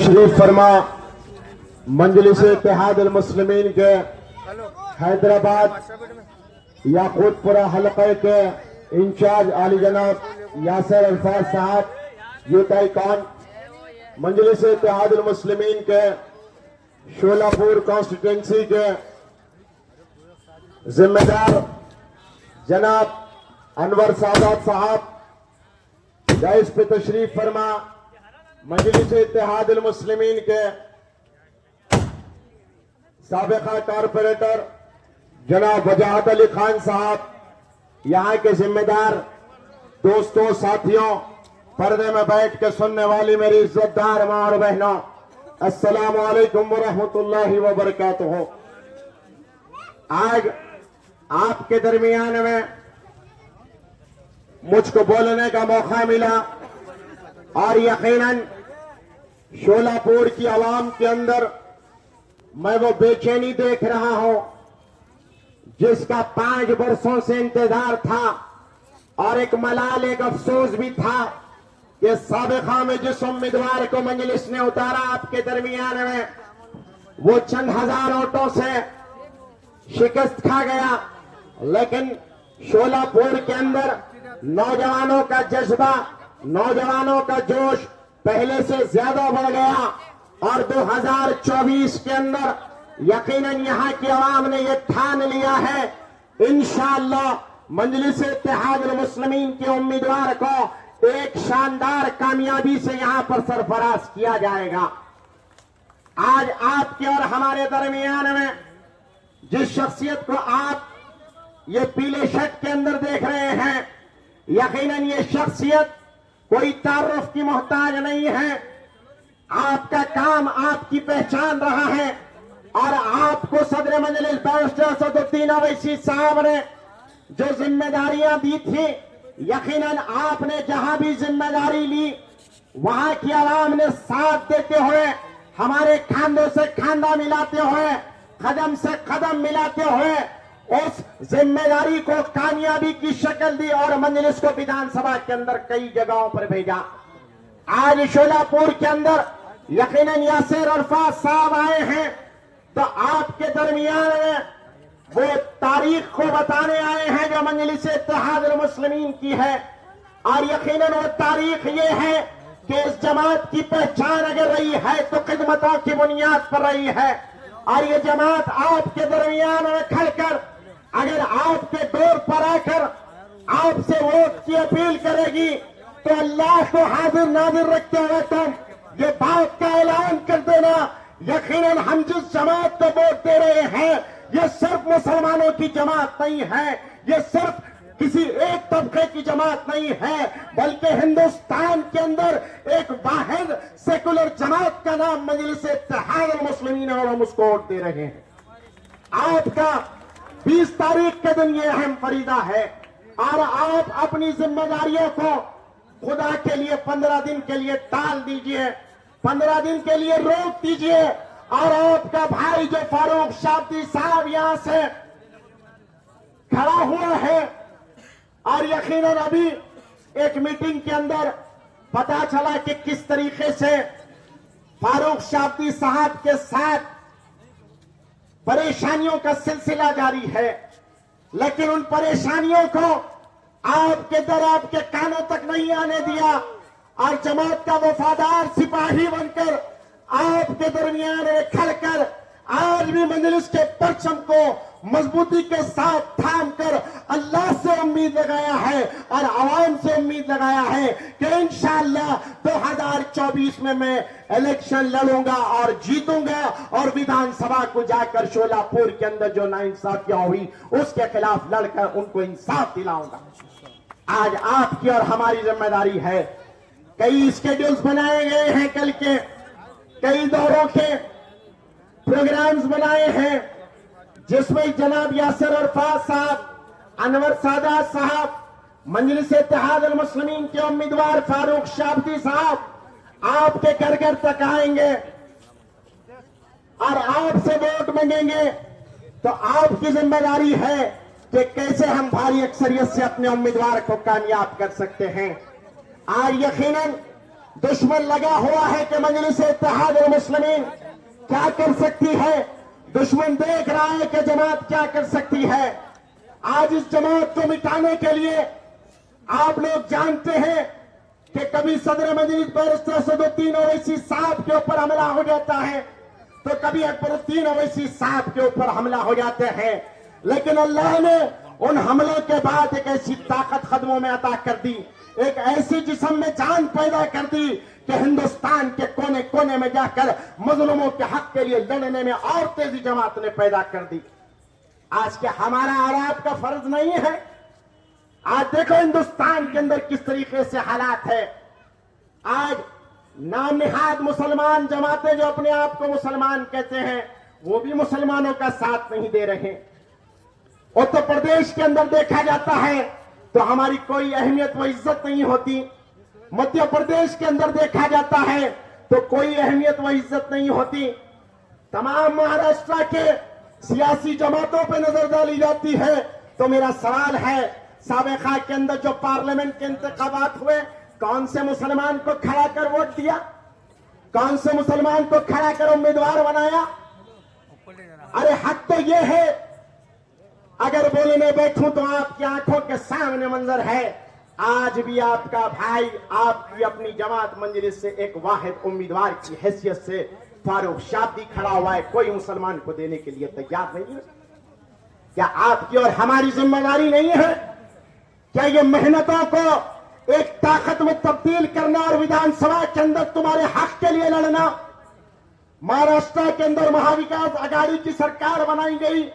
शरीफ फरमा मंजलिस इत्तेहाद मुस्लिमीन के हैदराबाद याकूतपुरा हलक़े के इंचार्ज आली जनाब यासिर अल्फाज साहब, यूथ आइकॉन, मंजलिस इत्तेहाद मुस्लिमीन के शोलापुर कॉन्स्टिट्यूंसी के जिम्मेदार जनाब अनवर सादात साहब, दाइस पे तशरीफ फरमा मजलिस इत्तेहाद मुस्लिमीन के साबिका कारपोरेटर जनाब वजाहत अली खान साहब, यहाँ के जिम्मेदार दोस्तों, साथियों, पर्दे में बैठ के सुनने वाली मेरी इज्जतदार माँ और बहनों, अस्सलामु अलैकुम व रहमतुल्लाहि व बरकातुहू। आज आपके दरमियान में मुझको बोलने का मौका मिला और यकीनन शोलापुर की आवाम के अंदर मैं वो बेचैनी देख रहा हूं जिसका 5 वर्षों से इंतजार था, और एक मलाल, एक अफसोस भी था कि साबिका में जिस उम्मीदवार को मजलिस ने उतारा आपके दरमियान में, वो चंद हजार वोटों से शिकस्त खा गया। लेकिन शोलापुर के अंदर नौजवानों का जज्बा, नौजवानों का जोश पहले से ज्यादा बढ़ गया, और 2024 के अंदर यकीनन यहाँ की आवाम ने यह ठान लिया है, इंशाअल्लाह मजलिस इत्तेहाद मुस्लिमीन के उम्मीदवार को एक शानदार कामयाबी से यहाँ पर सरफराज किया जाएगा। आज आपके और हमारे दरमियान में जिस शख्सियत को आप ये पीले शर्ट के अंदर देख रहे हैं, यकीनन ये शख्सियत कोई तारुफ की मोहताज नहीं है। आपका काम, आपकी पहचान रहा है, और आपको सदर मजलिस बैरिस्टर सदरुद्दीन अवैसी साहब ने जो जिम्मेदारियां दी थी, यकीनन आपने जहां भी जिम्मेदारी ली वहां की आवाम ने साथ देते हुए, हमारे खांधों से खांधा मिलाते हुए, कदम से कदम मिलाते हुए उस जिम्मेदारी को कामयाबी की शक्ल दी और मजलिस को विधानसभा के अंदर कई जगहों पर भेजा। आज शोलापुर के अंदर यकीनन यासिर अल्फाज साहब आए हैं, तो आपके दरमियान में वो तारीख को बताने आए हैं जो मजलिस इत्तेहाद मुस्लिमीन की है, और यकीनन वो तारीख ये है कि इस जमात की पहचान अगर रही है तो खिदमतों की बुनियाद पर रही है, और ये जमात आपके दरमियान में खड़कर अगर आपके दौर पर आकर आपसे वोट की अपील करेगी तो अल्लाह को हाजिर नाजिर रखते हुए तुम ये बात का ऐलान कर देना, यकीनन हम जिस जमात को वोट दे रहे हैं ये सिर्फ मुसलमानों की जमात नहीं है, ये सिर्फ किसी एक तबके की जमात नहीं है, बल्कि हिंदुस्तान के अंदर एक वाहिद सेकुलर जमात का नाम मजलिस इत्तेहाद मुस्लिमीन है, और हम उसको वोट दे रहे हैं। आपका 20 तारीख के दिन ये अहम फरीदा है, और आप अपनी जिम्मेदारियों को खुदा के लिए 15 दिन के लिए टाल दीजिए, 15 दिन के लिए रोक दीजिए, और आपका भाई जो फारूक शाब्दी साहब यहां से खड़ा हुआ है, और यकीनन अभी एक मीटिंग के अंदर पता चला कि किस तरीके से फारूक शाब्दी साहब के साथ परेशानियों का सिलसिला जारी है, लेकिन उन परेशानियों को आपके दर, आपके कानों तक नहीं आने दिया, और जमात का वफादार सिपाही बनकर आपके दरमियान में खड़कर आज भी मजलिस के परचम को मजबूती के साथ थाम कर अल्लाह से उम्मीद लगाया है और आवाम से उम्मीद लगाया है कि इंशाअल्लाह 2024 में मैं इलेक्शन लड़ूंगा और जीतूंगा, और विधानसभा को जाकर शोलापुर के अंदर जो नाइंसाफियां हुई उसके खिलाफ लड़कर उनको इंसाफ दिलाऊंगा। आज आपकी और हमारी जिम्मेदारी है। कई स्केड्यूल्स बनाए गए हैं, कल के कई दौरों के प्रोग्राम्स बनाए हैं, जिसमें जनाब यासिर अल्फाज साहब, अनवर सादात साहब, मजलिस इत्तेहाद मुस्लिमीन के उम्मीदवार फारूक शाब्दी साहब आपके घर घर तक आएंगे और आपसे वोट मांगेंगे। तो आपकी जिम्मेदारी है कि कैसे हम भारी अक्सरियत से अपने उम्मीदवार को कामयाब कर सकते हैं। आज यकीनन دشمن لگا ہوا ہے کہ مجلس اتحاد المسلمین کیا کر سکتی ہے. دشمن دیکھ رہا ہے کہ جماعت کیا کر سکتی ہے. آج اس جماعت کو مٹانے کے لیے آپ لوگ جانتے ہیں کہ کبھی صدر مجلس بیرسٹر اسدالدین اویسی صاحب کے اوپر حملہ ہو جاتا ہے تو کبھی اکبر الدین اویسی صاحب کے اوپر حملہ ہو جاتے ہیں. لیکن اللہ نے ان حملوں کے بعد ایک ایسی طاقت قدموں میں عطا کر دی, ایک ایسی جسم میں جان پیدا کر دی کہ ہندوستان کے کونے کونے میں جا کر مظلوموں کے حق کے لیے لڑنے میں اور تیزی جماعت نے پیدا کر دی. آج کے ہمارا اور آپ کا فرض نہیں ہے. آج دیکھو ہندوستان کے اندر کس طریقے سے حالات ہے. آج نام نہاد مسلمان جماعتیں جو اپنے آپ کو مسلمان کہتے ہیں وہ بھی مسلمانوں کا ساتھ نہیں دے رہے. اتر پردیش کے اندر دیکھا جاتا ہے تو ہماری کوئی اہمیت و عزت نہیں ہوتی. مدھیہ پردیش کے اندر دیکھا جاتا ہے تو کوئی اہمیت و عزت نہیں ہوتی. تمام مہاراشٹر کے سیاسی جماعتوں پہ نظر ڈالی جاتی ہے. تو میرا سوال ہے, سابقہ کے اندر جو پارلیمنٹ کے انتخابات ہوئے, کون سے مسلمان کو کھڑا کر ووٹ دیا؟ کون سے مسلمان کو کھڑا کر امیدوار بنایا؟ ارے حق تو یہ ہے, اگر بولنے بیٹھوں تو آپ کی آنکھوں کے سامنے منظر ہے. آج بھی آپ کا بھائی آپ کی اپنی جماعت مجلس سے ایک واحد امیدوار کی حیثیت سے فاروق شابدی کھڑا ہوا ہے, کوئی مسلمان کو دینے کے لیے تیار نہیں ہے. کیا آپ کی اور ہماری ذمہ داری نہیں ہے؟ کیا یہ محنتوں کو ایک طاقت میں تبدیل کرنا اور ویدھان سبھا کے اندر تمہارے حق کے لیے لڑنا؟ مہاراشٹر کے اندر مہاوکاس اگاڑی کی سرکار بنائی گئی,